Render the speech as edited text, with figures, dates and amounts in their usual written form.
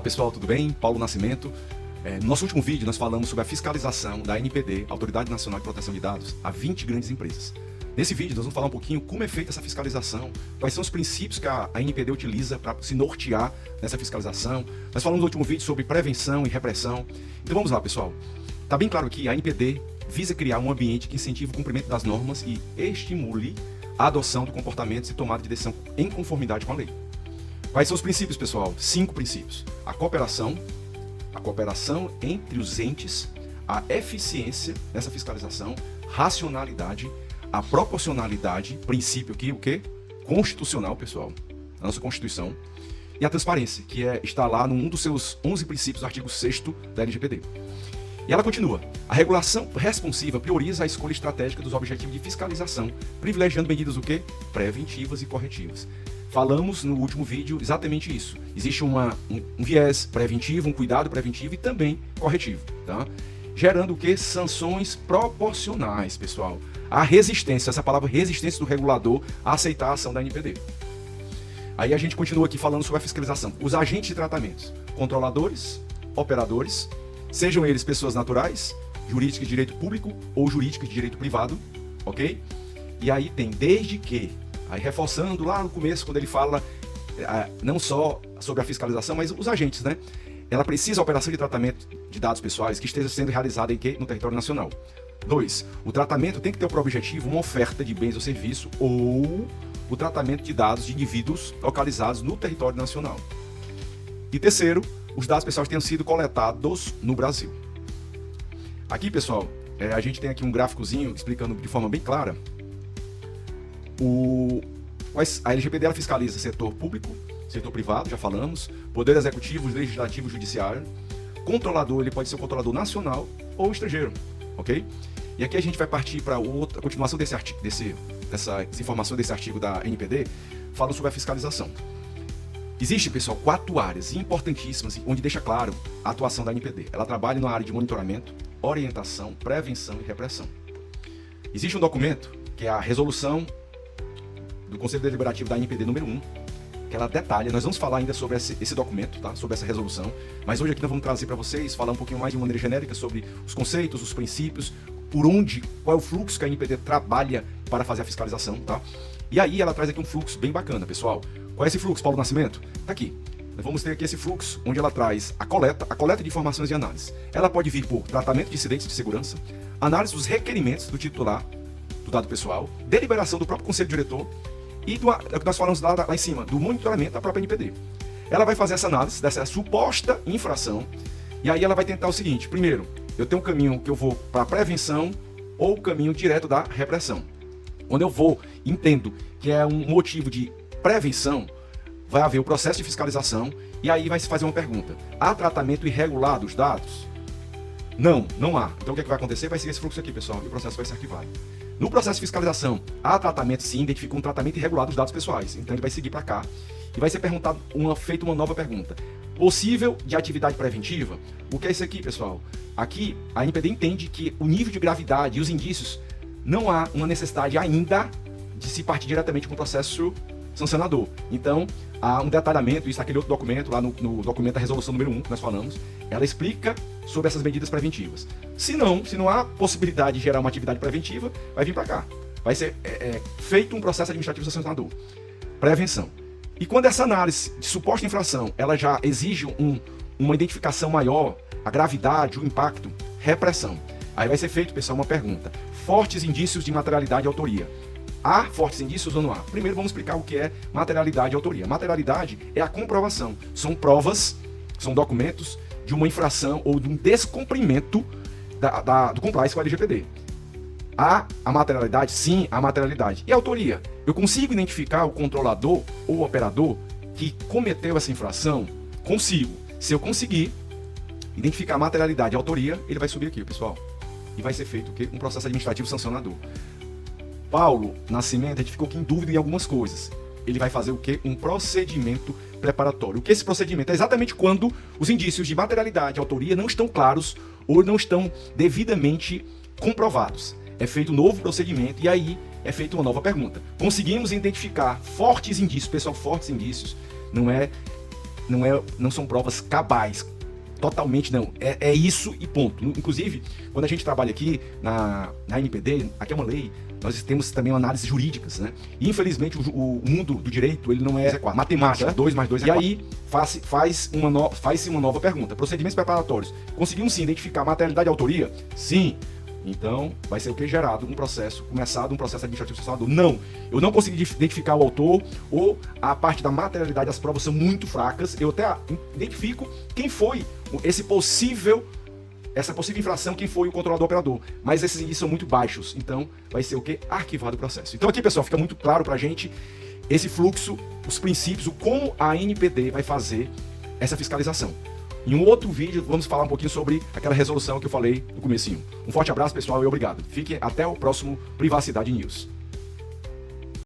Olá pessoal, tudo bem? Paulo Nascimento. No nosso último vídeo nós falamos sobre a fiscalização da ANPD, Autoridade Nacional de Proteção de Dados, a 20 grandes empresas. Nesse vídeo nós vamos falar um pouquinho como é feita essa fiscalização, quais são os princípios que a ANPD utiliza para se nortear nessa fiscalização. Nós falamos no último vídeo sobre prevenção e repressão. Então vamos lá pessoal. Está bem claro que a ANPD visa criar um ambiente que incentive o cumprimento das normas e estimule a adoção de comportamentos e tomada de decisão em conformidade com a lei. Quais são os princípios, pessoal? 5 princípios. A cooperação entre os entes, a eficiência nessa fiscalização, racionalidade, a proporcionalidade, princípio que o quê? Constitucional, pessoal, da nossa Constituição, e a transparência, que está lá num dos seus 11 princípios do artigo 6º da LGPD. E ela continua. A regulação responsiva prioriza a escolha estratégica dos objetivos de fiscalização, privilegiando medidas o quê? Preventivas e corretivas. Falamos no último vídeo exatamente isso. Existe um viés preventivo, um cuidado preventivo e também corretivo, tá? Gerando o quê? Sanções proporcionais, pessoal. A resistência, essa palavra resistência do regulador a aceitar a ação da ANPD. Aí a gente continua aqui falando sobre a fiscalização. Os agentes de tratamentos, controladores, operadores, sejam eles pessoas naturais, jurídicas de direito público ou jurídicas de direito privado, ok? E aí tem desde que, aí reforçando lá no começo, quando ele fala não só sobre a fiscalização, mas os agentes, né? Ela precisa a operação de tratamento de dados pessoais que esteja sendo realizada em quê? No território nacional. 2. O tratamento tem que ter por objetivo uma oferta de bens ou serviço ou o tratamento de dados de indivíduos localizados no território nacional. E terceiro, os dados pessoais tenham sido coletados no Brasil. Aqui, pessoal, a gente tem aqui um gráficozinho explicando de forma bem clara. A LGPD ela fiscaliza setor público, setor privado, já falamos, poder executivo, legislativo, judiciário. Controlador, ele pode ser um controlador nacional ou estrangeiro, ok? E aqui a gente vai partir para a continuação dessas informações desse artigo da ANPD, falando sobre a fiscalização. Existe, pessoal, 4 áreas importantíssimas, onde deixa claro a atuação da ANPD. Ela trabalha na área de monitoramento, orientação, prevenção e repressão. Existe um documento, que é a resolução do Conselho Deliberativo da ANPD número 1, que ela detalha, nós vamos falar ainda sobre esse documento, tá? Sobre essa resolução, mas hoje aqui nós vamos trazer para vocês, falar um pouquinho mais de maneira genérica sobre os conceitos, os princípios, qual é o fluxo que a ANPD trabalha para fazer a fiscalização, tá? E aí ela traz aqui um fluxo bem bacana, pessoal. Qual é esse fluxo, Paulo Nascimento? Tá aqui. Nós vamos ter aqui esse fluxo, onde ela traz a coleta de informações e análise. Ela pode vir por tratamento de incidentes de segurança, análise dos requerimentos do titular do dado pessoal, deliberação do próprio conselho diretor, e é o que nós falamos lá em cima, do monitoramento da própria ANPD. Ela vai fazer essa análise dessa suposta infração, e aí ela vai tentar o seguinte: primeiro, eu tenho um caminho que eu vou para a prevenção ou o caminho direto da repressão. Quando eu entendo que é um motivo de prevenção, vai haver o processo de fiscalização, e aí vai se fazer uma pergunta: há tratamento irregular dos dados? Não há. Então o que vai acontecer? Vai seguir esse fluxo aqui, pessoal, e o processo vai ser arquivado. No processo de fiscalização, há tratamento, sim, identifica um tratamento irregular dos dados pessoais. Então ele vai seguir para cá e vai ser feita uma nova pergunta. Possível de atividade preventiva? O que é isso aqui, pessoal? Aqui, a ANPD entende que o nível de gravidade e os indícios, não há uma necessidade ainda de se partir diretamente com o processo sancionador. Então, há um detalhamento, isso naquele outro documento, lá no documento da resolução número 1 que nós falamos, ela explica sobre essas medidas preventivas. Se não há possibilidade de gerar uma atividade preventiva, vai vir para cá. Vai ser feito um processo administrativo sancionador. Prevenção. E quando essa análise de suposta infração, ela já exige uma identificação maior, a gravidade, o impacto, repressão. Aí vai ser feito, pessoal, uma pergunta. Fortes indícios de materialidade e autoria. Há fortes indícios ou não há? Primeiro vamos explicar o que é materialidade e autoria. Materialidade é a comprovação. São provas, são documentos de uma infração ou de um descumprimento do compliance com a LGPD. Há a materialidade? Sim, há materialidade. E a autoria? Eu consigo identificar o controlador ou o operador que cometeu essa infração? Consigo. Se eu conseguir identificar a materialidade e a autoria, ele vai subir aqui, pessoal. E vai ser feito o quê? Um processo administrativo sancionador. Paulo Nascimento, a gente ficou aqui em dúvida em algumas coisas. Ele vai fazer o quê? Um procedimento preparatório. O que é esse procedimento? É exatamente quando os indícios de materialidade e autoria não estão claros ou não estão devidamente comprovados. É feito um novo procedimento e aí é feita uma nova pergunta. Conseguimos identificar fortes indícios, pessoal, fortes indícios. Não é não são provas cabais. Totalmente não. É isso e ponto. Inclusive, quando a gente trabalha aqui na NPD, aqui é uma lei, nós temos também análises jurídicas, né? E, infelizmente, o mundo do direito, ele não é matemática, 2 mais 2 é 4. E aí, faz-se uma nova pergunta. Procedimentos preparatórios. Conseguimos sim identificar materialidade e autoria? Sim. Então, vai ser o que? Gerado um processo, começado um processo administrativo sancionador. Não, eu não consegui identificar o autor, ou a parte da materialidade das provas são muito fracas, eu até identifico quem foi essa possível infração, quem foi o controlador operador, mas esses indícios são muito baixos, então vai ser o que? Arquivado o processo. Então aqui, pessoal, fica muito claro pra gente esse fluxo, os princípios, o como a NPD vai fazer essa fiscalização. Em um outro vídeo, vamos falar um pouquinho sobre aquela resolução que eu falei no comecinho. Um forte abraço, pessoal, e obrigado. Fiquem até o próximo Privacidade News.